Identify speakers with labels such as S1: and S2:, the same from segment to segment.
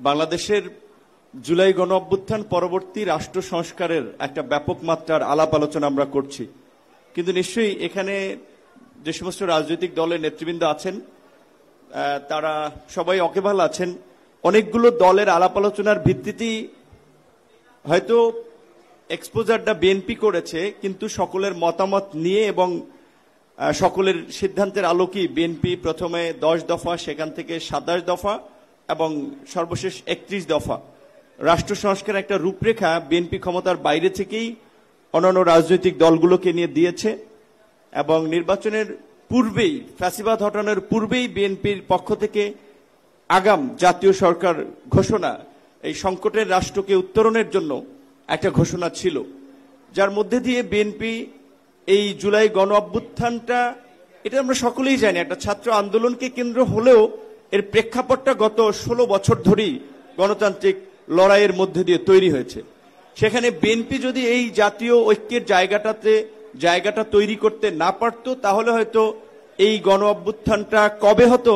S1: বাংলাদেশের জুলাই গণ অভ্যুত্থান পরবর্তী রাষ্ট্র সংস্কারের একটা ব্যাপক মাত্রার আলাপ আলোচনা আমরা করছি, কিন্তু নিশ্চয়ই এখানে যে সমস্ত রাজনৈতিক দলের নেতৃবৃন্দ আছেন তারা সবাই অকেভাল আছেন। অনেকগুলো দলের আলাপ আলোচনার ভিত্তিতেই হয়তো এক্সপোজারটা বিএনপি করেছে, কিন্তু সকলের মতামত নিয়ে এবং সকলের সিদ্ধান্তের আলোকেই বিএনপি প্রথমে 10 দফা, সেখান থেকে 27 দফা এবং সর্বশেষ 31 দফা রাষ্ট্র সংস্কারের একটা রূপরেখা বিএনপি ক্ষমতার বাইরে থেকেই অন্যান্য রাজনৈতিক দলগুলোকে নিয়ে দিয়েছে। এবং নির্বাচনের পূর্বেই, ফ্যাসিবাদ হটানোর পূর্বেই বিএনপির পক্ষ থেকে আগাম জাতীয় সরকার ঘোষণা, এই সংকটের রাষ্ট্রকে উত্তরণের জন্য একটা ঘোষণা ছিল, যার মধ্যে দিয়ে বিএনপি এই জুলাই গণ অভ্যুত্থানটা, এটা আমরা সকলেই জানি, একটা ছাত্র আন্দোলনকে কেন্দ্র হলেও এর প্রেক্ষাপটটা গত 16 বছর ধরেই গণতান্ত্রিক লড়াইয়ের মধ্যে দিয়ে তৈরি হয়েছে। সেখানে বিএনপি যদি এই জাতীয় ঐক্যের জায়গাটা তৈরি করতে না পারত, তাহলে হয়তো এই গণ অভ্যুত্থানটা কবে হতো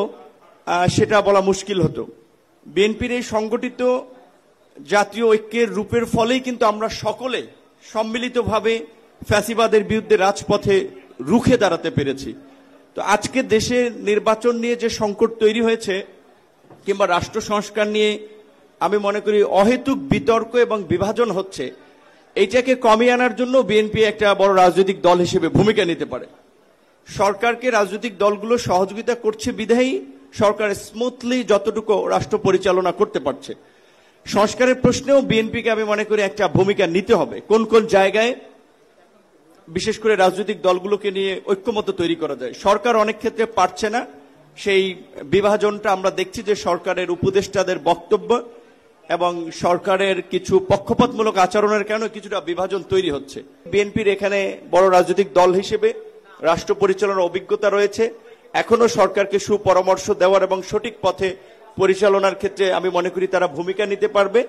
S1: সেটা বলা মুশকিল হতো। বিএনপির এই সংগঠিত জাতীয় ঐক্যের রূপের ফলেই কিন্তু আমরা সকলে সম্মিলিতভাবে ফ্যাসিবাদের বিরুদ্ধে রাজপথে রুখে দাঁড়াতে পেরেছি। তো আজকে দেশে নির্বাচন নিয়ে যে সংকট তৈরি হয়েছে কিংবা রাষ্ট্র সংস্কার নিয়ে আমি মনে করি অহেতুক বিতর্ক এবং বিভাজন হচ্ছে, এইটাকে কমিয়ে আনার জন্য বিএনপি একটা বড় রাজনৈতিক দল হিসেবে ভূমিকা নিতে পারে। সরকারকে রাজনৈতিক দলগুলো সহযোগিতা করছে বিধায়ী সরকার স্মুথলি যতটুকু রাষ্ট্র পরিচালনা করতে পারছে। সংস্কারের প্রশ্নেও বিএনপিকে আমি মনে করি একটা ভূমিকা নিতে হবে। কোন কোন জায়গায় বিশেষ করে রাজনৈতিক দলগুলোকে নিয়ে ঐক্যমত্য তৈরি করা যায়। সরকার অনেক ক্ষেত্রে পারছে না, সেই বিভাজনটা আমরা দেখছি যে সরকারের উপদেষ্টাদের বক্তব্য এবং সরকারের কিছু পক্ষপাতমূলক আচরণের কারণে কিছুটা বিভাজন তৈরি হচ্ছে। বিএনপির এখানে বড় রাজনৈতিক দল হিসেবে রাষ্ট্র পরিচালনার অভিজ্ঞতা রয়েছে, এখনো সরকারকে সুপরামর্শ দেওয়ার এবং সঠিক পথে পরিচালনার ক্ষেত্রে আমি মনে করি তারা ভূমিকা নিতে পারবে।